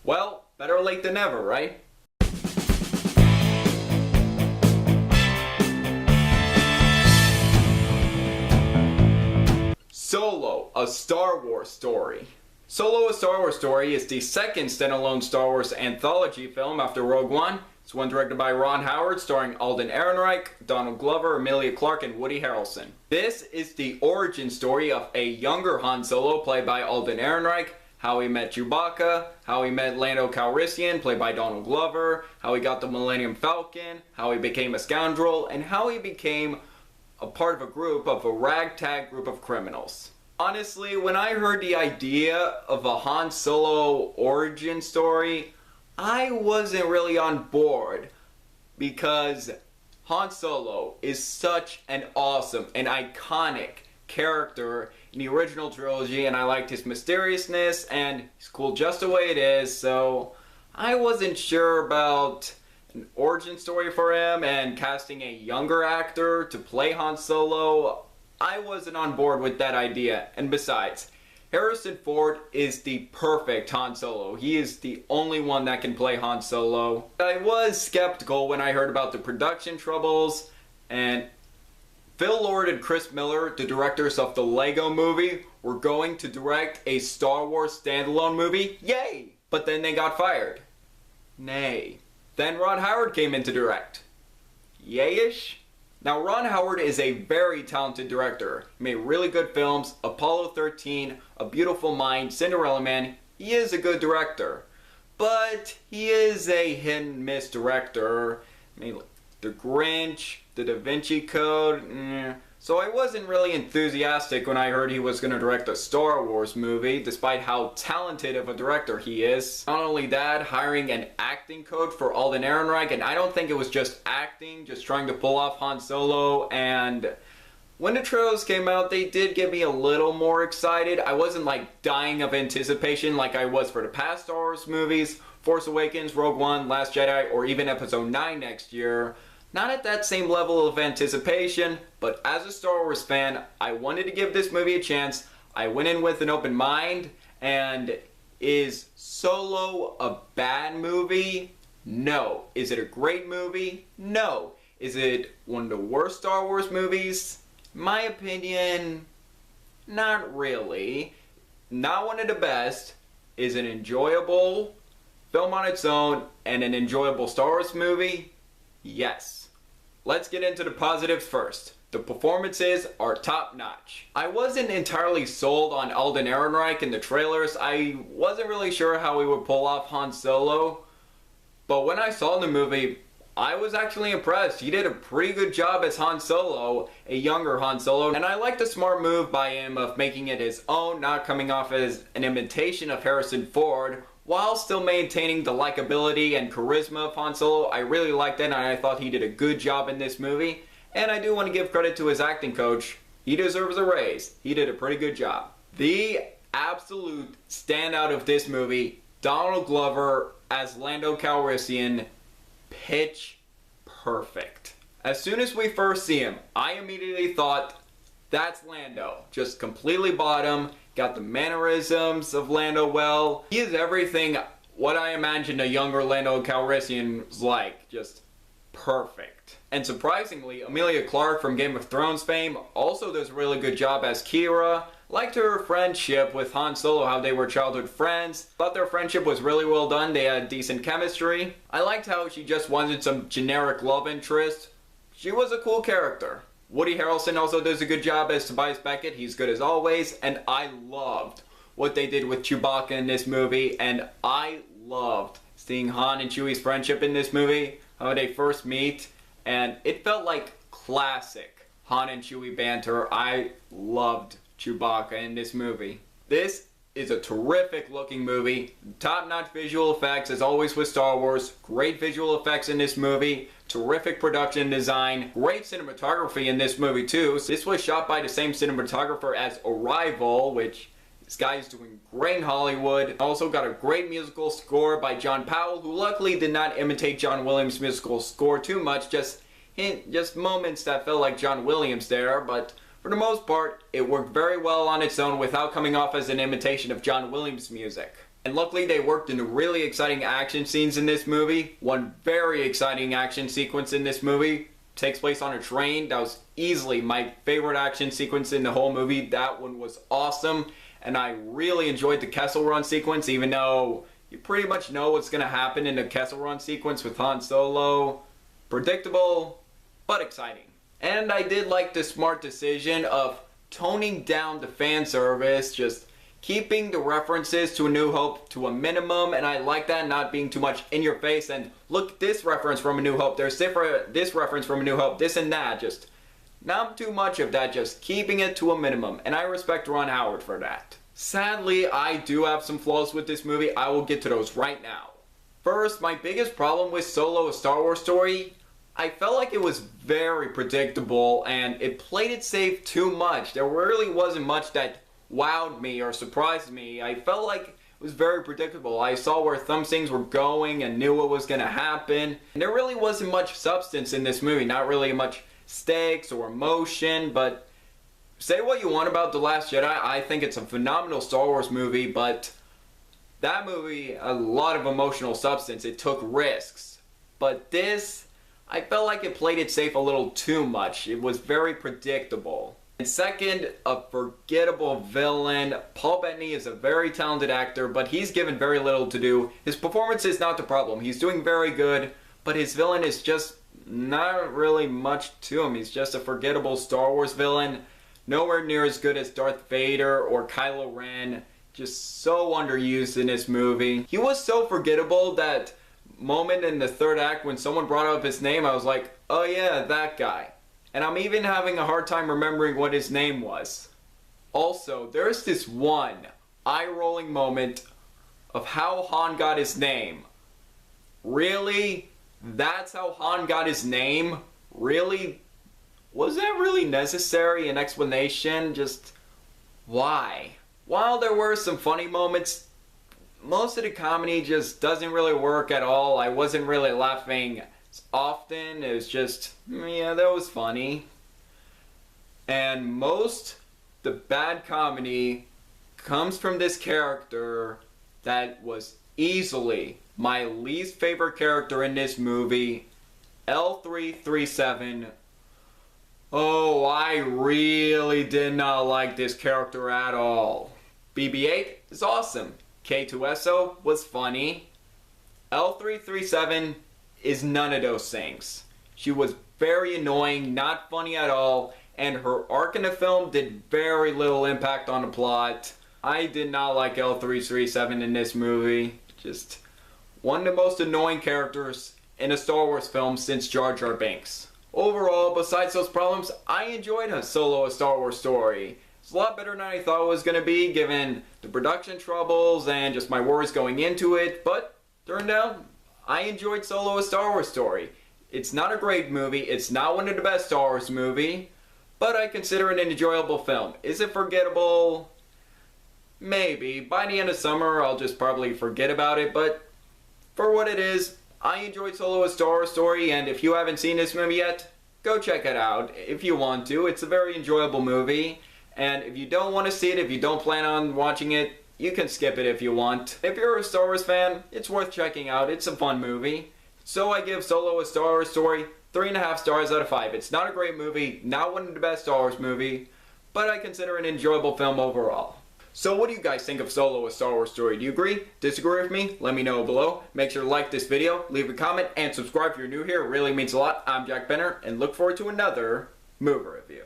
Well, better late than never, right? Solo, a Star Wars story. Solo, a Star Wars story is the second standalone Star Wars anthology film after Rogue One. It's one directed by Ron Howard, starring Alden Ehrenreich, Donald Glover, Emilia Clarke, and Woody Harrelson. This is the origin story of a younger Han Solo, played by Alden Ehrenreich, how he met Chewbacca, how he met Lando Calrissian, played by Donald Glover, how he got the Millennium Falcon, how he became a scoundrel, and how he became a part of a ragtag group of criminals. Honestly, when I heard the idea of a Han Solo origin story, I wasn't really on board because Han Solo is such an awesome and iconic character in the original trilogy, and I liked his mysteriousness, and he's cool just the way it is, so I wasn't sure about an origin story for him and casting a younger actor to play Han Solo. I wasn't on board with that idea, and besides, Harrison Ford is the perfect Han Solo. He is the only one that can play Han Solo. I was skeptical when I heard about the production troubles, and Phil Lord and Chris Miller, the directors of the Lego Movie, were going to direct a Star Wars standalone movie. Yay! But then they got fired. Nay. Then Ron Howard came in to direct. Yay-ish? Now, Ron Howard is a very talented director. He made really good films, Apollo 13, A Beautiful Mind, Cinderella Man. He is a good director. But he is a hit-and-miss director. I mean, The Grinch, The Da Vinci Code, So I wasn't really enthusiastic when I heard he was going to direct a Star Wars movie, despite how talented of a director he is. Not only that, hiring an acting coach for Alden Ehrenreich, and I don't think it was just acting, just trying to pull off Han Solo, and when the trailers came out, they did get me a little more excited. I wasn't like dying of anticipation like I was for the past Star Wars movies, Force Awakens, Rogue One, Last Jedi, or even Episode 9 next year. Not at that same level of anticipation, but as a Star Wars fan, I wanted to give this movie a chance. I went in with an open mind, and is Solo a bad movie? No. Is it a great movie? No. Is it one of the worst Star Wars movies? My opinion, not really. Not one of the best. Is an enjoyable film on its own and an enjoyable Star Wars movie? Yes. Let's get into the positives first. The performances are top notch. I wasn't entirely sold on Alden Ehrenreich in the trailers. I wasn't really sure how he would pull off Han Solo. But when I saw the movie, I was actually impressed. He did a pretty good job as Han Solo, a younger Han Solo. And I liked the smart move by him of making it his own, not coming off as an imitation of Harrison Ford, while still maintaining the likability and charisma of Han Solo. I really liked it, and I thought he did a good job in this movie. And I do want to give credit to his acting coach. He deserves a raise. He did a pretty good job. The absolute standout of this movie, Donald Glover as Lando Calrissian, pitch perfect. As soon as we first see him, I immediately thought, that's Lando. Just completely bought him. Got the mannerisms of Lando well. He is everything what I imagined a younger Lando Calrissian was like. Just perfect. And surprisingly, Emilia Clarke from Game of Thrones fame also does a really good job as Kira. Liked her friendship with Han Solo, how they were childhood friends. Thought their friendship was really well done. They had decent chemistry. I liked how she just wanted some generic love interest. She was a cool character. Woody Harrelson also does a good job as Tobias Beckett. He's good as always, and I loved what they did with Chewbacca in this movie, and I loved seeing Han and Chewie's friendship in this movie, how they first meet, and it felt like classic Han and Chewie banter. I loved Chewbacca in this movie. This is a terrific looking movie. Top-notch visual effects, as always with Star Wars. Great visual effects in this movie. Terrific production design. Great cinematography in this movie too. This was shot by the same cinematographer as Arrival, which this guy is doing great in Hollywood. Also got a great musical score by John Powell, who luckily did not imitate John Williams' musical score too much. Just moments that felt like John Williams there, but for the most part, it worked very well on its own without coming off as an imitation of John Williams' music. And luckily they worked into really exciting action scenes in this movie. One very exciting action sequence in this movie takes place on a train. That was easily my favorite action sequence in the whole movie. That one was awesome. And I really enjoyed the Kessel Run sequence, even though you pretty much know what's going to happen in the Kessel Run sequence with Han Solo. Predictable, but exciting. And I did like the smart decision of toning down the fan service, just keeping the references to A New Hope to a minimum, and I like that, not being too much in your face, and look, this reference from A New Hope, there's this reference from A New Hope, this and that, just not too much of that, just keeping it to a minimum, and I respect Ron Howard for that. Sadly, I do have some flaws with this movie. I will get to those right now. First, my biggest problem with Solo: A Star Wars Story, I felt like it was very predictable and it played it safe too much. There really wasn't much that wowed me or surprised me. I felt like it was very predictable. I saw where some things were going and knew what was going to happen. And there really wasn't much substance in this movie, not really much stakes or emotion, but say what you want about The Last Jedi, I think it's a phenomenal Star Wars movie, but that movie, a lot of emotional substance. It took risks. But this, I felt like it played it safe a little too much. It was very predictable. And second, a forgettable villain. Paul Bettany is a very talented actor, but he's given very little to do. His performance is not the problem. He's doing very good, but his villain is just not really much to him. He's just a forgettable Star Wars villain. Nowhere near as good as Darth Vader or Kylo Ren. Just so underused in this movie. He was so forgettable that moment in the third act when someone brought up his name, I was like, oh yeah, that guy. And I'm even having a hard time remembering what his name was. Also, there's this one eye-rolling moment of how Han got his name. Really? That's how Han got his name? Really? Was that really necessary? An explanation? Just why? While there were some funny moments, most of the comedy just doesn't really work at all. I wasn't really laughing often. It was just, yeah, that was funny. And most the bad comedy comes from this character that was easily my least favorite character in this movie, L337. Oh, I really did not like this character at all. BB-8 is awesome. K2SO was funny. L337 is none of those things. She was very annoying, not funny at all, and her arc in the film did very little impact on the plot. I did not like L337 in this movie. Just one of the most annoying characters in a Star Wars film since Jar Jar Binks. Overall, besides those problems, I enjoyed Solo: A Star Wars Story. It's a lot better than I thought it was going to be, given the production troubles and just my worries going into it, but turned out I enjoyed Solo: A Star Wars Story. It's not a great movie, it's not one of the best Star Wars movie, but I consider it an enjoyable film. Is it forgettable? Maybe. By the end of summer, I'll just probably forget about it, but for what it is, I enjoyed Solo: A Star Wars Story, and if you haven't seen this movie yet, go check it out if you want to. It's a very enjoyable movie. And if you don't want to see it, if you don't plan on watching it, you can skip it if you want. If you're a Star Wars fan, it's worth checking out. It's a fun movie. So I give Solo: A Star Wars Story 3.5 stars out of 5. It's not a great movie, not one of the best Star Wars movie, but I consider it an enjoyable film overall. So what do you guys think of Solo: A Star Wars Story? Do you agree? Disagree with me? Let me know below. Make sure to like this video, leave a comment, and subscribe if you're new here. It really means a lot. I'm Jack Benner, and look forward to another movie review.